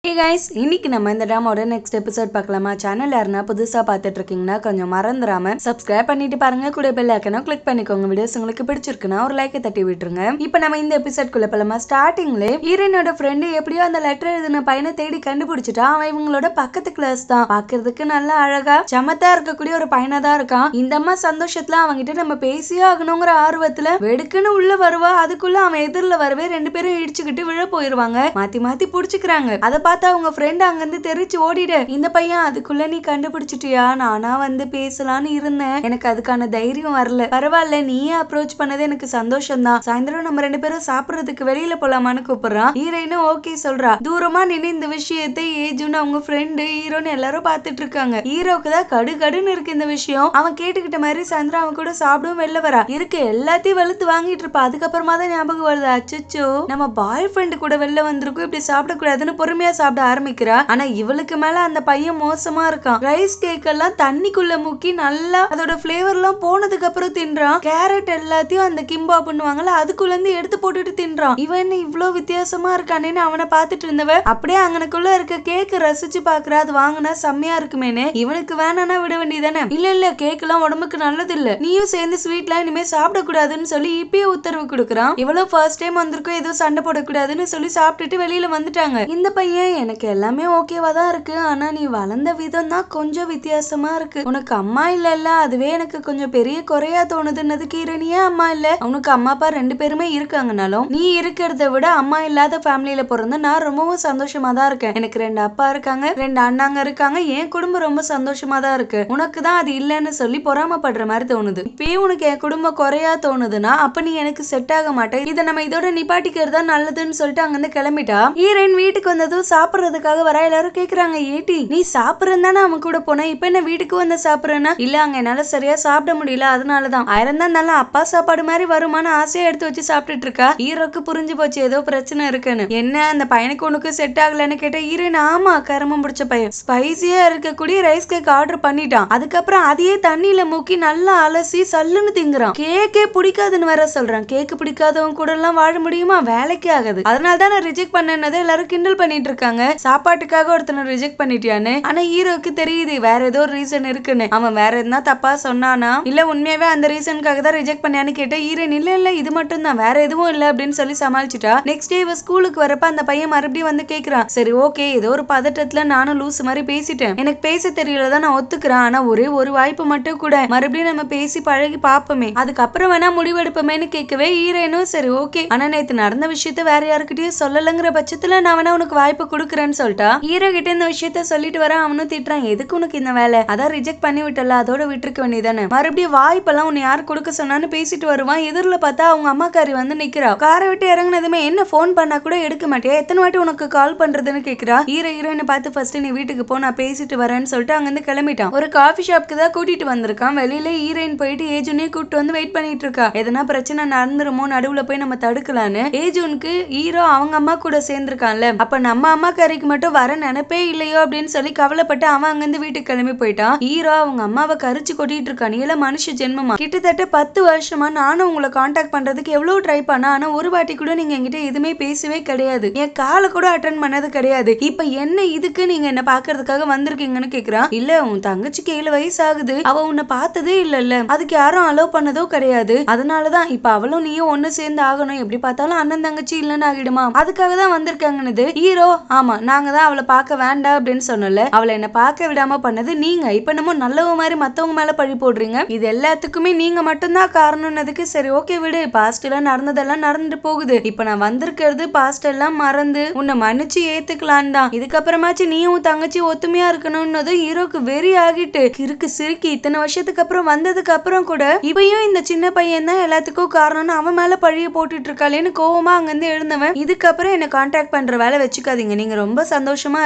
Hey guys, இன்னைக்கு நம்ம இந்த ட்ராமாவோட நெக்ஸ்ட் எபிசோட் பார்க்கலாமா? சேனல் யாருன்னா புதுசா பார்த்துட்டு இருக்கீங்கன்னா கொஞ்சம் மறந்துடாம சப்ஸ்கிரைப் பண்ணிட்டு பாருங்க, கூட பெல் ஐக்கனை கிளிக் பண்ணிக்கோங்க. வீடியோஸ் உங்களுக்கு பிடிச்சிருக்குன்னா ஒரு லைக்கை தட்டி விட்டுருங்க. இப்போ நம்ம இந்த எபிசோட் குள்ள போலாமா? ஸ்டார்டிங்ல ஹீரோனோட ஃப்ரெண்டு எப்படியோ அந்த லெட்டர் எழுதின பையனை தேடி கண்டுபிடிச்சிட்டா. அவன் இவங்களோட பக்கத்து கிளாஸ் தான், பாக்குறதுக்கு நல்லா அழகா சமத்தா இருக்கக்கூடிய ஒரு பையனா தான் இருக்கான். இந்த அம்மா சந்தோஷத்துல அவங்கிட்ட நம்ம பேசியே ஆகணுங்கிற ஆர்வத்துல வெடுக்குன்னு உள்ள வருவா. அதுக்குள்ள அவன் எதிரில வரவே ரெண்டு பேரும் இடிச்சுக்கிட்டு விழ போயிருவாங்க. மாத்தி மாத்தி புடிச்சுக்கிறாங்க. அதை பார்த்து அவங்க ஃப்ரெண்ட் அங்கிருந்து தெரிச்சு ஓடிடு. இந்த பையன் அதுக்குள்ள நீ கண்டுபிடிச்சிட்டியா? நானா வந்து பேசலான்னு இருந்தேன், எனக்கு அதுக்கான தைரியம் வரல. பரவாயில்ல, நீயே அப்ரோச் பண்ணது எனக்கு சந்தோஷம் தான். சாயந்தரம் நம்ம ரெண்டு பேரும் சாப்பிடறதுக்கு வெளியில போலாமான்னு கூப்பிடுறான். ஹீரோயினும் ஓகே சொல்றா. தூரமா நின்று இந்த விஷயத்தை ஏஜுன்னு அவங்க ஃப்ரெண்டு ஹீரோன்னு எல்லாரும் பாத்துட்டு இருக்காங்க. ஹீரோக்கு தான் கடுகடுன்னு இருக்கு இந்த விஷயம். அவன் கேட்டுக்கிட்ட மாதிரி சாயந்தரம் அவன் கூட சாப்பிடும் வெளில வரா. இருக்கு எல்லாத்தையும் வெளுத்து வாங்கிட்டு இருப்பா. அதுக்கப்புறமா தான் ஞாபகம் வருது, அச்சோ நம்ம பாய் ஃப்ரெண்டு கூட வெளில வந்திருக்கும், இப்படி சாப்பிடக்கூடாதுன்னு பொறுமையா சாப்பிட ஆரம்பிக்கிறா. ஆனா இவளுக்கு மேல அந்த பையன் மோசமா இருக்கான். ரைஸ் கேக் எல்லாம் தண்ணிக்குள்ள முக்கி நல்லா அதோட பிளேவர் எல்லாம் போனதுக்கு அப்புறம் தின்றான். கேரட் எல்லாத்தையும் அந்த கிம்பா பண்ணுவாங்கல்ல அதுக்குள்ள இருந்து எடுத்து போட்டுட்டு தின்றான். இவன் இவ்வளவு வித்தியாசமா இருக்கானேன்னு அவனை பார்த்துட்டு இருந்தவ அப்படியே அங்கனக்குள்ள இருக்க கேக் ரசிச்சு பாக்குறா. அது வாங்கினா செம்மையா இருக்குமேனு. இவனுக்கு வேணானா விட வேண்டியதானே? இல்ல கேக் எல்லாம் உடம்புக்கு நல்லது இல்ல, நீயும் சேர்ந்து ஸ்வீட்லாம் இனிமே சாப்பிட கூடாதுன்னு சொல்லி இப்பயே உத்தரவு கொடுக்குறான். இவ்வளவு ஃபர்ஸ்ட் டைம் வந்திருக்கோம், ஏதோ சண்டை போடக்கூடாதுன்னு சொல்லி சாப்பிட்டுட்டு வெளியில வந்துட்டாங்க. இந்த பையன் எனக்கு எல்லாமே ஓகேவா தான் இருக்கு, ஆனா நீ வளர்ந்த விதம் தான் கொஞ்சம் வித்தியாசமா இருக்கு. உனக்கு அம்மா இல்ல, அதுவே எனக்கு கொஞ்சம் பெரிய குறையா தோணுதுன்னதுக்கு ஹீரோனியே அம்மா இல்ல. அவனுக்கு அம்மா அப்பா ரெண்டு பேருமே இருக்காங்கனாலும் நீ இருக்கிறத விட அம்மா இல்லாத ஃபேமிலியில பிறந்த நான் ரொம்பவும் சந்தோஷமா தான் இருக்கேன். எனக்கு ரெண்டு அப்பா இருக்காங்க, ரெண்டு அண்ணாங்க இருக்காங்க, என் குடும்பம் ரொம்ப சந்தோஷமா தான் இருக்கு. உனக்கு தான் அது இல்லன்னு சொல்லி பொறாமப்படுற மாதிரி தோணுது. இப்பயே உனக்கு என் குடும்பம் குறையா தோணுதுன்னா அப்ப நீ எனக்கு செட் ஆக மாட்டேன், இதை நம்ம இதோட நிப்பாட்டிக்கிறதா நல்லதுன்னு சொல்லிட்டு அங்கிருந்து கிளம்பிட்டா. ஹீரோயின் வீட்டுக்கு வந்ததும் சாப்பிடுறதுக்காக வர. எல்லாரும் கேக்குறாங்க, ஏட்டி நீ சாப்பிடுறதானே அவன் கூட போன, இப்ப என்ன வீட்டுக்கு வந்து சாப்பிடுறேன்னா? இல்ல அங்க என்னால சரியா சாப்பிட முடியல, அதனாலதான். ஆயிரம் தான் நல்லா அப்பா சாப்பாடு மாதிரி வருமானு ஆசையா எடுத்து வச்சு சாப்பிட்டுட்டு இருக்கா. ஹீரோக்கு புரிஞ்சு போச்சு ஏதோ பிரச்சனை இருக்குன்னு. என்ன அந்த பையனுக்கு உனக்கு செட் ஆகலன்னு கேட்ட ஹீரோயின் ஆமா கருமம் பிடிச்ச பையன் ஸ்பைசியா இருக்கக்கூடிய ரைஸ் கேக் ஆர்டர் பண்ணிட்டான். அதுக்கப்புறம் அதையே தண்ணியில மூக்கி நல்லா அலசி சல்லுன்னு திங்குறான். கேக்கே பிடிக்காதுன்னு வேற சொல்றான். கேக்கு பிடிக்காதவங்க கூட எல்லாம் வாழ முடியுமா? வேலைக்கே ஆகுது. அதனாலதான் நான் ரிஜெக்ட் பண்ணனதை எல்லாரும் கிண்டல் பண்ணிட்டு இருக்காங்க. சாப்பாட்டுக்காக ஒருத்தனை ரிஜெக்ட் பண்ணிட்டியான்னு. ஆனா ஹீரோக்கு தெரியுது வேற ஏதோ ஒரு ரீசன் இருக்குன்னு. அவன் வேற எதுனா தப்பா சொன்னானா இல்ல உண்மையாவே அந்த ரீசனுக்காக தான் ரிஜெக்ட் பண்ணியான்னு கேட்ட ஹீரோயின் இல்ல இது மட்டும் தான், வேற எதுவும் இல்ல அப்படின்னு சொல்லி சமாளிச்சுட்டா. நெக்ஸ்ட் டே இவ ஸ்கூலுக்கு வரப்ப அந்த பையன் மறுபடியும் வந்து கேக்குறான், சரி ஓகே ஏதோ ஒரு பதட்டத்துல நானும் லூஸ் மாதிரி பேசிட்டேன், எனக்கு பேச தெரியலதான் நான் ஒத்துக்கிறேன், ஆனா ஒரே ஒரு வாய்ப்பு மட்டும் கூட மறுபடியும் நம்ம பேசி பழகி பாப்போமே, அதுக்கப்புறம் வேணா முடிவெடுப்போமேன்னு கேட்கவே ஹீரோயினும் சரி ஓகே, ஆனா நேத்து நடந்த விஷயத்த வேற யாருக்கிட்டயும் சொல்லலங்கிற பட்சத்துல நான் வேணா உனக்கு வாய்ப்பு கொடுக்குறேன்னு சொல்லிட்டா. ஹீரோ கிட்ட இந்த விஷயத்த சொல்லிட்டு வர அவனும் திட்டுறான், எதுக்கு உனக்கு இந்த வேலை, அதான் ரிஜெக்ட் பண்ணி விட்டல அதோட விட்டுருக்க வேண்டியதானே, மறுபடியும் வாய்ப்பெல்லாம் உன்னை யாரு கொடுக்க சொன்னான்னு பேசிட்டு வருவான். எதிரில பார்த்தா அவங்க அம்மாக்காரி வந்து நிக்கிறா. காரை விட்டு இறங்குனதுமே என்ன போன் பண்ணா கூட எடுக்க மாட்டியா, எத்தனை வாட்டி உனக்கு கால் பண்றதுன்னு கேக்குறா. ஹீரோயினை பார்த்து ஃபர்ஸ்ட் நீ வீட்டுக்கு போ நான் பேசிட்டு வரேன்னு சொல்லிட்டு அங்கிருந்து கிளம்பிட்டான். ஒரு காஃபி ஷாப்க்கு தான் கூட்டிட்டு வந்திருக்கான். வெளியில ஹீரோயின் போயிட்டு ஏஜுனே கூப்பிட்டு வந்து வெயிட் பண்ணிட்டு இருக்கா. எதனா பிரச்சனை நடந்துருமோ நடுவுல போய் நம்ம தடுக்கலான்னு. ஏஜுனுக்கு ஹீரோ அவங்க அம்மா கூட சேர்ந்திருக்கான்ல, அப்ப நம்ம அம்மாக்காரிக்கு மட்டும் வர நினைப்பே இல்லையோ அப்படின்னு சொல்லி கவலைப்பட்டு அவன் அங்கிருந்து வீட்டுக்கு கிளம்பி போயிட்டான். ஹீரோ அவங்க அம்மாவை கரிச்சு கொட்டிட்டு இருக்கான். நீல மனுஷ ஜென்மமா, கிட்டத்தட்ட 10 வருஷமா நானும் உங்களை கான்டாக்ட் பண்றதுக்கு எவ்வளவு ட்ரை பண்ணா, ஆனா ஒரு வாட்டி கூட நீங்க என்கிட்ட எதுவுமே பேசவே கிடையாது, என் காலை கூட அட்டன் பண்ணது கிடையாது, இப்ப என்ன இதுக்கு நீங்க என்ன பாக்குறதுக்காக வந்திருக்கீங்கன்னு கேக்குறான். இல்ல உன் தங்கச்சிக்கு 7 வயசு ஆகுது, அவ உன்னை பார்த்ததே இல்ல, அதுக்கு யாரும் அலோவ் பண்ணதோ கிடையாது, அதனாலதான் இப்ப அவளும் நீயும் ஒண்ணு சேர்ந்து ஆகணும், எப்படி பார்த்தாலும் அண்ணன் தங்கச்சி இல்லன்னு ஆகிடுமா, அதுக்காக தான் வந்திருக்காங்கன்னு. ஹீரோ ஆமா நாங்க தான் அவளை பார்க்க வேண்டாம் அப்படின்னு சொன்னல, அவளை என்ன பார்க்க விடாம பண்ணது நீங்க, இப்ப நம்ம நல்லவ மாதிரி மத்தவங்க மேல பழி போடுறீங்க, இது எல்லாத்துக்குமே நீங்க மட்டும்தான் காரணம்னதுக்கு சரி ஓகே விடு, பாஸ்ட் எல்லாம் நடந்ததெல்லாம் நடந்துட்டு போகுது, இப்ப நான் வந்திருக்கிறது பாஸ்ட் எல்லாம் மறந்து உன்னை மன்னிச்சு ஏத்துக்கலாம் தான், இதுக்கப்புறமாச்சு நீயும் தங்கச்சி ஒத்துமையா இருக்கணும்னு ஹீரோக்கு வெறி ஆகிட்டு கிறுக்கு சிரிக்கி இத்தனை வருஷத்துக்கு அப்புறம் வந்ததுக்கு அப்புறம் கூட இவையும் இந்த சின்ன பையன் தான் எல்லாத்துக்கும் காரணம்னு அவன் மேல பழிய போட்டுட்டு இருக்காளேன்னு கோவமா அங்கிருந்து எழுந்தவன், இதுக்கப்புறம் என்ன கான்டாக்ட் பண்ற வேலை வச்சுக்காதீங்க, நீங்க ரொம்ப சந்தோஷமா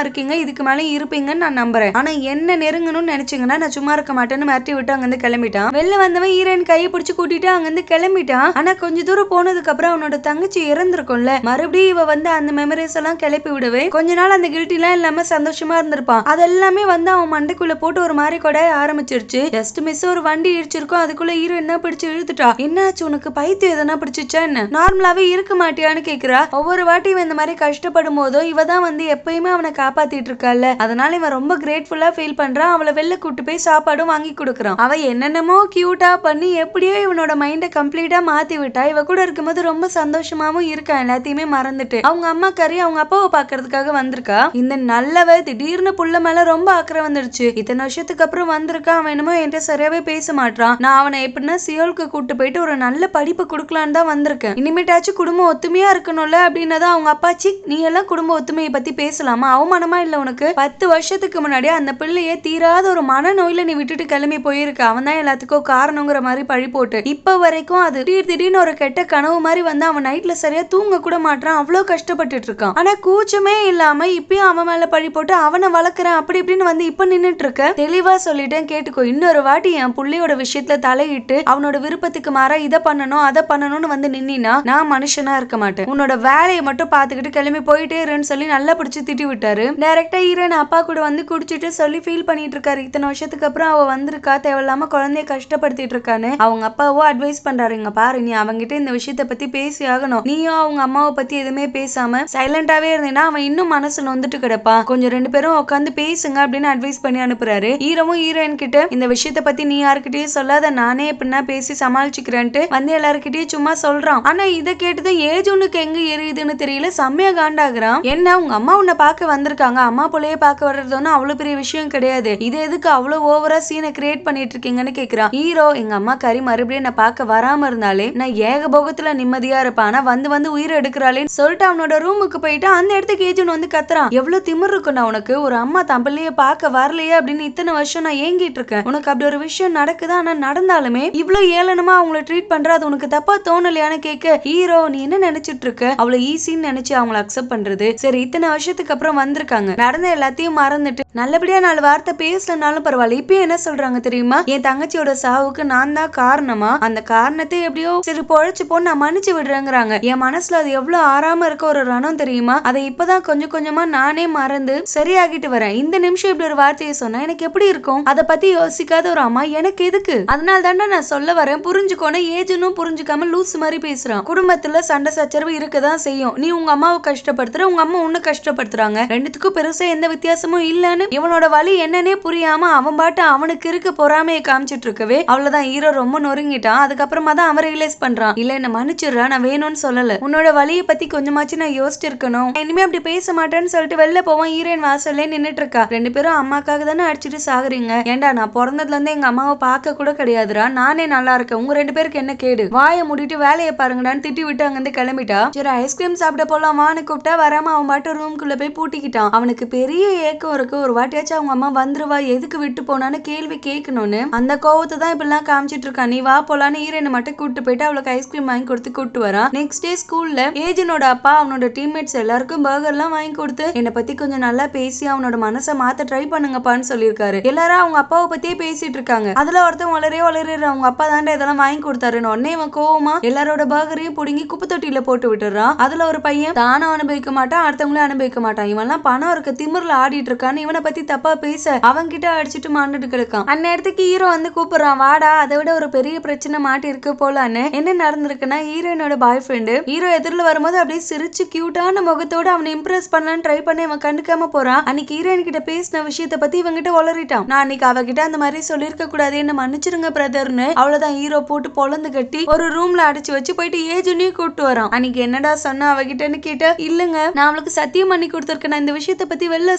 இருக்கீங்க, இதுக்கு மேல இருப்பீங்கன்னு நான் நம்புறேன், ஆனா என்ன நெருங்கணும்னு நினைச்சீங்கன்னா நான் சும்மா இருக்க மாட்டேன்னு மிரட்டி விட்டு அங்கிருந்து கிளம்பிட்டான். வெளில வந்தவன் ஹீரோயின் கையை பிடிச்சு கூட்டிட்டு அங்கிருந்து கிளம்பிட்டான். ஆனா கொஞ்ச தூரம் போனதுக்கு அப்புறம் அவனோட தங்கச்சி இறந்திருக்கும்ல, மறுபடியும் இவ வந்து அந்த மெமரிஸ் எல்லாம் கிளப்பி விடவே கொஞ்ச நாள் அந்த கில்ட்டி எல்லாம் இல்லாம சந்தோஷமா இருந்திருப்பான். அதெல்லாமே வந்து அவன் மண்டைக்குள்ள போட்டு ஒரு மாதிரி கொடைய ஆரம்பிச்சிருச்சு. ஜஸ்ட் மிஸ் ஒரு வண்டி இடிச்சிருக்கும், அதுக்குள்ள ஹீரோயின் தான் பிடிச்சு இழுத்துட்டா. என்னாச்சு உனக்கு பைத்தியம் எதனா பிடிச்சிச்சா என்ன, நார்மலாவே இருக்க மாட்டியான்னு கேக்குறா. ஒவ்வொரு வாட்டியும் இந்த மாதிரி கஷ்டப்படும் போதும் இவ தான் வந்து எப்பயுமே அவனை காப்பாத்திட்டு இருக்கால, அதனால இவன் ரொம்ப கிரேட்ஃபுல்லா ஃபீல் பண்றான். அவளை வெளில கூட்டு போய் சாப்பாடும் வாங்கி கொடுக்குறான். அவ என்னென்னமோ கியூட்டா பண்ணி எப்படியோ இவனோட மைண்ட கம்ப்ளீட்டா மாத்தி விட்டா. இவ கூட இருக்கும்போது ரொம்ப சந்தோஷமாவும் இருக்கான், எல்லாத்தையுமே மறந்துட்டு. அவங்க அம்மா கறி அவங்க அப்பாவை பாக்குறதுக்காக வந்திருக்கா. இந்த நல்லவ திடீர்னு புள்ள மேல ரொம்ப அக்கறை வந்துருச்சு. இத்தனை வருஷத்துக்கு அப்புறம் வந்திருக்கா. அவன் என்னமோ என்கிட்ட சரியாவே பேச மாட்டான். நான் அவனை எப்படின்னா சியோலுக்கு கூட்டு போயிட்டு ஒரு நல்ல படிப்பு கொடுக்கலான்னு தான் வந்திருக்கேன். இனிமேட்டாச்சும் குடும்பம் ஒத்துமையா இருக்கணும்ல அப்படின்னதான் அவங்க அப்பாச்சி, நீ எல்லாம் குடும்ப ஒத்துமையை பத்தி பேசலாமா, அவமானமா இல்ல உனக்கு? 10 வருஷத்துக்கு முன்னாடி அந்த பிள்ளைய தீராத ஒரு மனநோயில நீ விட்டுட்டு கிளம்பி போயிருக்க. அவன் தான் எல்லாத்துக்கும் காரணங்கிற மாதிரி பழி போட்டு இப்ப வரைக்கும் அது திடீர்னு ஒரு கெட்ட கனவு மாதிரி வந்து அவன் நைட்ல சரியா தூங்க கூட மாட்டான். அவ்வளவு கஷ்டப்பட்டுட்டு இருக்கான். ஆனா கூச்சமே இல்லாம இப்பயும் அவன் மேல பழி போட்டு அவனை வளர்க்குறேன் அப்படி இப்படின்னு வந்து இப்ப நின்னுட்டு இருக்க. தெளிவா சொல்லிட்டேன் கேட்டுக்கோ. இன்னொரு வாட்டி என் புள்ளையோட விஷயத்துல தலையிட்டு அவனோட விருப்பத்துக்கு மாற இதை பண்ணணும் அதை பண்ணணும்னு வந்து நின்னா நான் மனுஷனா இருக்க மாட்டேன். உன்னோட வேலையை மட்டும் பாத்துக்கிட்டு கிளம்பி போயிட்டே இருன்னு சொல்லி நல்லா பிடிச்சு திட்டி விட்டாரு. டைரக்டா ஹீரோயின் அப்பா கூட வந்து குடிச்சிட்டு சொல்லி ஃபீல் பண்ணிட்டு இருக்காரு. இத்தனை வருஷத்துக்கு அப்புறம் அவ வந்திருக்கா, தேவையில்லாம குழந்தைய கஷ்டப்படுத்திட்டு இருக்கான்னு அவங்க அப்பாவோ அட்வைஸ் பண்றாரு. இங்க பாரு, நீ அவங்கிட்ட இந்த விஷயத்த பத்தி பேசி ஆகணும். நீயும் அவங்க அம்மாவை பத்தி எதுவுமே பேசாம சைலண்டாவே இருந்தீங்கன்னா அவன் இன்னும் மனசு நொந்துட்டு கிடப்பா. கொஞ்சம் 2 பேரும் உட்காந்து பேசுங்க அப்படின்னு அட்வைஸ் பண்ணி அனுப்புறாரு. ஹீரோவும் ஹீரோயின் கிட்ட இந்த விஷயத்த பத்தி நீ யாருக்கிட்டயும் சொல்லாத, நானே எப்படின்னா பேசி சமாளிச்சுக்கிறேன்ட்டு வந்து எல்லாருக்கிட்டயும் சும்மா சொல்றான். ஆனா இதை கேட்டுதான் ஏஜுனுக்கு எங்க எரியுதுன்னு தெரியல, செம்மையா காண்டாகிறான். என்ன உங்க அம்மா உன்னை பார்க்க வந்திருக்காங்க, அம்மா பிள்ளைய பார்க்க வர்றதுன்னு அவ்வளவு பெரிய விஷயம் கிடையாது, இது எதுக்கு அவ்வளவு ஓவரா சீனை கிரியேட் பண்ணிட்டு இருக்கீங்கன்னு கேக்குறான். ஹீரோ, எங்க அம்மா கறி மறுபடியும் என்ன பார்க்க வராம இருந்தாலே நான் ஏகபோகத்துல நிம்மதியா இருப்பேன், ஆனா வந்து வந்து உயிரை எடுக்கிறாளேன்னு சொல்லிட்டு அவனோட ரூமுக்கு போயிட்டு அந்த இடத்துக்கு ஏஜுன் வந்து கத்துறான். எவ்வளவு திமிர் இருக்குண்ணா உனக்கு, ஒரு அம்மா தன் பிள்ளைய பார்க்க வரலையே அப்படின்னு இத்தனை வருஷம் நான் ஏங்கிட்டு இருக்கேன், உனக்கு அப்படி ஒரு விஷயம் நடக்குது, ஆனா நடந்தாலுமே இவ்வளவு ஏளனமா அவங்கள ட்ரீட் பண்ற, அது உனக்கு தப்பா தோணலையான்னு கேட்க, ஹீரோ நீ என்ன நினைச்சிட்டு இருக்க, அவ்வளவு ஈஸின்னு நினைச்சு அவங்கள அக்செப்ட் பண்றது, சரி இத்தனை வருஷத்துக்கு அப்புறம் வந்திருக்காங்க, நடந்த எல்லாத்தையும் மறந்துட்டு நல்லபடியா 4 வார்த்தை பேசலனாலும் பரவாயில்ல, இப்ப என்ன சொல்றாங்க தெரியுமா, என் தங்கச்சியோட சாவுக்கு நான் தான் காரணமா, அந்த காரணத்தை எப்படியோ சரி பொழைச்சு போன்னு நான் மன்னிச்சு விடுறேங்கிறாங்க. என் மனசுல அது எவ்வளவு ஆறாம இருக்க ஒரு ரணம் தெரியுமா, அதை இப்பதான் கொஞ்சம் கொஞ்சமா நானே மறந்து சரியாகிட்டு வரேன். இந்த நிமிஷம் இப்படி ஒரு வார்த்தையை சொன்னா எனக்கு எப்படி இருக்கும், அதை பத்தி யோசிக்காத ஒரு அம்மா எனக்கு எதுக்கு, அதனால தானே நான் சொல்ல வரேன் புரிஞ்சுக்கோன்னு ஏஜனும் புரிஞ்சுக்காம லூஸ் மாதிரி பேசுறான். குடும்பத்துல சண்டை சச்சரவு இருக்கதான் செய்யும், நீ உங்க அம்மாவை கஷ்டப்படுத்துற, உங்க அம்மா உன்னை கஷ்டப்படுத்துறாங்க, ரெண்டுத்துக்கும் பெருசா எந்த வித்தியாசமும் இல்லன்னு இவனோட வழி என்னன்னே புரியாம அவன் பாட்டு அவனுக்கு இருக்க பொறாமையை காமிச்சிட்டு இருக்கவே அவ்வளவுதான் ஹீரோ ரொம்ப நொறுங்கிட்டான். அதுக்கப்புறமா தான் அவன் ரியலைஸ் பண்றான், இல்ல என்ன மன்னிச்சிடுறா, நான் வேணும்னு சொல்லல, உன்னோட வழியை பத்தி கொஞ்சமாச்சு நான் யோசிச்சு இருக்கணும், இனிமே அப்படி பேச மாட்டேன்னு சொல்லிட்டு வெளில போவான். ஹீரோயின் வாசல்ல நின்னுட்டு இருக்கா. 2 பேரும் அம்மாக்காக தானே அடிச்சுட்டு சாகுறீங்க, ஏண்டா நான் பிறந்ததுல இருந்து எங்க அம்மாவை பார்க்க கூட கிடையாதுரா, நானே நல்லா இருக்கேன், உங்க 2 பேருக்கு என்ன கேடு, வாயை மூடிட்டு வேலையை பாருங்கடான்னு திட்டி விட்டு அங்கிருந்து கிளம்பிட்டா. சரி ஐஸ்கிரீம் சாப்பிட போலாம் வான்னு கூப்பிட்டா வராம அவன் பாட்டு ரூம்குள்ள போய் பூட்டிக்கிட்டான். அவனுக்கு பெரிய ஏக்கம் இருக்கு, ஒரு வாட்டியாச்சும் அவங்க அம்மா வந்துருவா, எதுக்கு விட்டு போனான்னு கேள்வி கேட்கணும்னு. அந்த கோவத்தை தான் இப்ப எல்லாம் காமிச்சிட்டு இருக்கான். நீ வா போலான்னு ஹீரோயினை மட்டும் கூட்டு போயிட்டு அவளுக்கு ஐஸ்கிரீம் வாங்கி கொடுத்து கூட்டு வரான். நெக்ஸ்ட் டே ஸ்கூல்ல ஏஜனோட அப்பா அவனோட டீம்மேட்ஸ் எல்லாருக்கும் பர்கர் எல்லாம் வாங்கி கொடுத்து என்னை பத்தி கொஞ்சம் நல்லா பேசி அவனோட மனசை மாத்த ட்ரை பண்ணுங்கப்பான்னு சொல்லியிருக்காரு. எல்லாரும் அவங்க அப்பாவை பத்தியே பேசிட்டு இருக்காங்க. அதுல ஒருத்தன் வளரே அவங்க அப்பா தாண்டா இதெல்லாம் வாங்கி கொடுத்தாருன்னு உடனே இவன் கோவமா எல்லாரோட பர்கரையும் புடுங்கி குப்பை தொட்டியில போட்டு விட்டுறான். அதுல ஒரு பையன் தானும் அனுபவிக்க மாட்டான், அடுத்தவங்களும் அனுபவிக்க மாட்டான், இவன்லாம் பணம் இருக்க திமிர்ல ஆடிட்டு இருக்கான்னு இவனை பத்தி தப்பா பேச அவன்கிட்ட அடிச்சுட்டு மாண்டுட்டு கிடக்கான். அந்நேரத்துக்கு ஹீரோ வந்து கூப்பிடுறான், வாடா அதை விட ஒரு பெரிய பிரச்சனை மாட்டி இருக்கு போலான்னு. என்ன நடந்திருக்குன்னா ஹீரோயினோட பாய் ஃப்ரெண்டு ஹீரோ எதிரில் வரும்போது அப்படியே சிரிச்சு கியூட்டான முகத்தோட அவனை இம்ப்ரெஸ் பண்ணலான்னு ட்ரை பண்ணி அவன் கண்டுக்காம போறான். அன்னைக்கு ஹீரோயின் கிட்ட பேசின விஷயத்த பத்தி இவங்கிட்ட உளறிட்டான். நான் அன்னைக்கு அவகிட்ட அந்த மாதிரி சொல்லிருக்க கூடாது, என்ன மன்னிச்சிருங்க பிரதர்னு. அவ்வளவுதான் ஹீரோ போட்டு பொழந்து கட்டி ஒரு ரூம்ல அடிச்சு வச்சு போயிட்டு ஏஜனையும் கூப்பிட்டு வரான். அன்னைக்கு என்னடா சொன்ன அவகிட்டன்னு கேட்ட, இல்லங்க நான் அவளுக்கு சத்தியம் பண்ணி கொடுத்துருக்கேன், நான் இந்த விஷயத்த பத்தி வெளில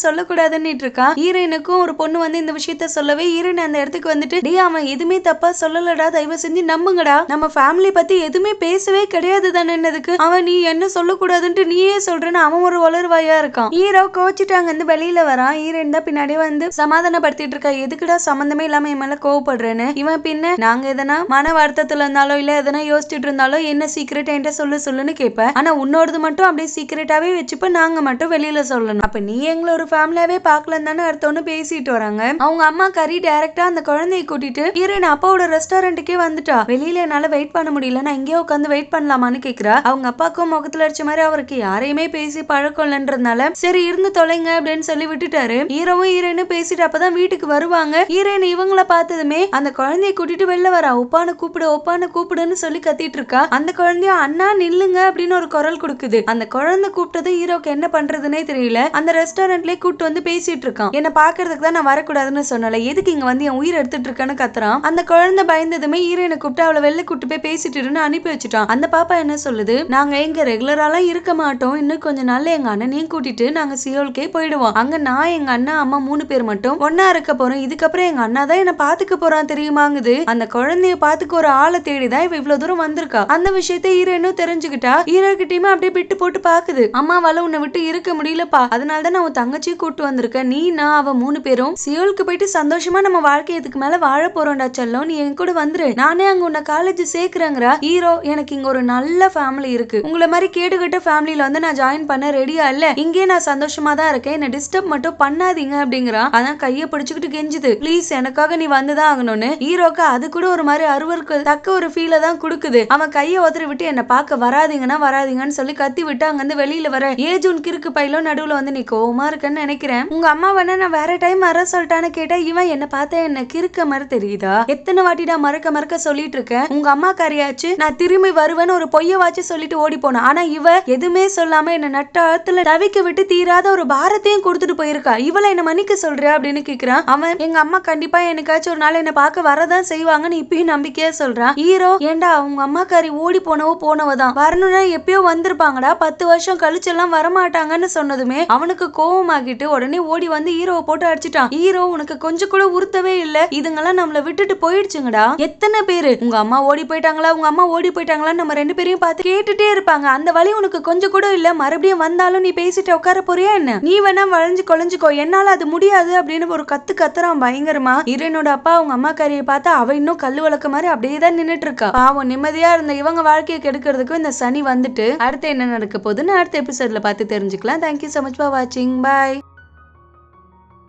சொல்லக்கூடாதுன்னு இருக்கா. ஹீரோயினுக்கும் ஒரு பொண்ணு வந்து இந்த விஷயத்த சொல்லவே ஹீரோயின் அந்த இடத்துக்கு வந்துட்டு, டே அவன் எதுவுமே தப்பா சொல்லலடா, தயவு செஞ்சு நம்புங்கடா, நம்ம ஃபேமிலி பத்தி எதுவுமே பேசவே கிடையாது தானே, என்னதுக்கு அவன் நீ என்ன சொல்லக்கூடாதுன்ட்டு நீயே சொல்றேன்னு அவன் ஒரு வளர்வாயா இருக்கான். ஹீரோ கோச்சிட்டாங்க வந்து வெளியில வரான். ஹீரோயின் தான் பின்னாடி வந்து சமாதானப்படுத்திட்டு இருக்கா, எதுக்குடா சம்பந்தமே இல்லாம என் மேல கோவப்படுறேன்னு. இவன் பின்ன நாங்க எதனா மன வருத்தத்துல இருந்தாலோ இல்ல எதனா யோசிச்சுட்டு இருந்தாலோ என்ன சீக்கிரட் என்கிட்ட சொல்லுன்னு கேட்பேன், ஆனா உன்னோடது மட்டும் அப்படியே சீக்கிரட்டாவே வச்சுப்ப, நாங்க மட்டும் வெளியில சொல்லணும், அப்ப நீ எங்களை ஒரு ஃபேமிலியாவே பாக்கலன்னு தானே அர்த்தம்னு பேசிட்டு வராங்க. அவங்க அம்மா கறி டைரக்டா அந்த குழந்தைய கூட்டிட்டு ஹீரோயின் அப்பாவோட ரெஸ்டாரண்ட்டுக்கே வந்துட்டா. வெளியில என்னால வெயிட் பண்ண முடியல, நான் இங்கேயே உட்காந்து வெயிட் பண்ணலாமான்னு கேக்குறா. அவங்க அப்பாக்கும் முகத்துல அடிச்ச மாதிரி அவருக்கு யாரையுமே பேசி பழக்கம் இல்லைன்றதுனால சரி இருந்து தொலைங்க அப்படின்னு சொல்லி விட்டுட்டாரு. ஹீரோவும் ஹீரோயினும் பேசிட்டு அப்பதான் வீட்டுக்கு வருவாங்க. ஹீரோயின் இவங்கள பார்த்ததுமே அந்த குழந்தைய கூட்டிட்டு வெளில வரா. ஒப்பான கூப்பிடுன்னு சொல்லி கத்திட்டு இருக்கா. அந்த குழந்தைய அண்ணா நில்லுங்க அப்படின்னு ஒரு குரல் கொடுக்குது. அந்த குழந்தை கூப்பிட்டது போது ஹீரோக்கு என்ன பண்றதுன்னே தெரியல. அந்த ரெஸ்டாரண்ட்லயே கூட்டு வந்து பேசிட்டு இருக்கான். என்ன பாக்குறதுக்கு தான் நான் வரக்கூடாதுன்னு சொன்னல, எதுக்கு இங்க வந்து என் உயிர் எடுத்துட்டு இருக்கேன்னு கத்துறான். அந்த குழந்தை பயந்ததுமே ஹீரோயினை கூப்பிட்டு அவளை வெளில கூட்டு போய் பேசிட்டு அனுப்பி வச்சுட்டான். அந்த பாப்பா என்ன சொல்லுது, நாங்க எங்க ரெகுலராலாம் இருக்க மாட்டோம், இன்னும் கொஞ்சம் நாள்ல எங்க அண்ணனையும் கூட்டிட்டு நாங்க சியோல்கே போயிடுவோம். அங்க நான் எங்க அண்ணா அம்மா 3 பேர் மட்டும் ஒன்னா இருக்க போறோம். இதுக்கப்புறம் எங்க அண்ணா தான் என்ன பாத்துக்க போறான் தெரியுமாங்குது. அந்த குழந்தைய பாத்துக்க ஒரு ஆளை தேடிதான் இவ இவ்வளவு தூரம் வந்திருக்கா. அந்த விஷயத்தை ஹீரோயினும் தெரிஞ்சுக்கிட்டா. ஹீரோ கிட்டயுமே அப்படியே விட்டு போட்டு பாக்குது. அம்மாவால உன்னை விட்டு இருக்க முடியலப்பா, அதனாலதான் நான் உன் தங்கச்சியும் கூட்டு வந்திருக்கேன். நீ நான் அவ 3 பேரும் சியோலுக்கு போயிட்டு சந்தோஷமா நம்ம வாழ்க்கையை இதுக்கு மேல வாழ போறோம்டா செல்லம், நீ என் கூட வந்துரு, நானே அங்க உன்னை காலேஜ் சேர்க்கிறேங்கிறா. ஹீரோ, எனக்கு இங்க ஒரு நல்ல ஃபேமிலி இருக்கு, உங்களை மாதிரி கேடுகட்ட ஃபேமிலியில வந்து நான் ஜாயின் பண்ண ரெடியா இல்ல, இங்கே நான் சந்தோஷமா தான் இருக்கேன், என்ன டிஸ்டர்ப் மட்டும் பண்ணாதீங்க அப்படிங்கிறான். அதான் கைய பிடிச்சுக்கிட்டு கெஞ்சுது, ப்ளீஸ் எனக்காக நீ வந்துதான் ஆகணும்னு. ஹீரோக்கு அது கூட ஒரு மாதிரி அருவருக்கு தக்க ஒரு ஃபீல தான் கொடுக்குது. அவன் கையை உதறி விட்டு என்ன பார்க்க வராதீங்கன்னா வராதீங்கன்னு சொல்லி கத்தி விட்டு அங்கிருந்து வெளியில வர ஏஜூன் கிறுக்கு பையில நடுவுல வந்து நீ கோவமா இருக்கன்னு நினைக்கிறேன், உங்க அம்மா வேணா நான் வேற டைம் வர சொல்லிட்டான்னு கேட்டா இவன் என்ன பார்த்தா என்ன கிறுக்க மாதிரி தெரியுதா, எத்தனை வாட்டிடா மறக்க மறக்க சொல்லிட்டு இருக்கேன், உங்க அம்மா காரியாச்சு நான் திரும்பி வருவேன்னு ஒரு பொய்ய வாச்சு சொல்லிட்டு ஓடி போனா. ஆனா இவ எதுவுமே சொல்லாம என்ன நட்டாத்துல தவிக்க விட்டு தீராத ஒரு பாரத்தையும் கொடுத்துட்டு போயிருக்கா. இவளை என்ன மன்னிக்க சொல்றியா அப்படின்னு கேக்குறான். அவன் எங்க அம்மா கண்டிப்பா என்னைக்காச்சும் ஒரு நாள் என்ன பார்க்க வரதான் செய்வாங்கன்னு இப்பயும் நம்பிக்கையா சொல்றான். ஹீரோ, ஏண்டா அவங்க அம்மாக்காரி ஓடி போனவதான் வரணும்னா எப்பயோ வந்திருப்பாங்கடா, 10 வருஷம் கழிச்சு எல்லாம் வரமாட்டாங்கன்னு சொன்னதுமே அவனுக்கு கோவமாகிட்டு உடனே ஓடி வந்து ஹீரோவை போட்டு அடிச்சிட்டான். ஹீரோ, உனக்கு கொஞ்சம் கூட உறுத்தவே இல்ல, இதுங்கெல்லாம் நம்மள விட்டுட்டு போயிடுச்சுங்கடா, எத்தனை பேரு உங்க அம்மா ஓடி போயிட்டாங்களா உங்க அம்மா ஓடி போயிட்டாங்களா நம்ம 2 பேரையும் பார்த்து கேட்டுட்டே இருப்பாங்க, அந்த வழி உனக்கு கொஞ்சம் கூட இல்ல, மறுபடியும் வந்தாலும் நீ பேசிட்டு உட்கார போறியா என்ன, நீ வேணா வளைஞ்சு கொலைஞ்சுக்கோ, என்னால அது முடியாது அப்படின்னு ஒரு கத்துறான் பயங்கரமா. ஹீரோனோட அப்பா அவங்க அம்மா காரியை பார்த்தா அவ இன்னும் கல்லு வளர்க்க மாதிரி அப்படியே தான் நின்னுட்டு இருக்கா. பாவம், நிம்மதியா இருந்த இவங்க வாழ்க்கையை கெடுக்கிறதுக்கும் இந்த சனி வந்துட்டு அடுத்து என்ன நடக்க போகுதுன்னு அடுத்த எபிசோட்ல பார்த்து தெரிஞ்சுக்கலாம். Thank you so much for watching. Bye.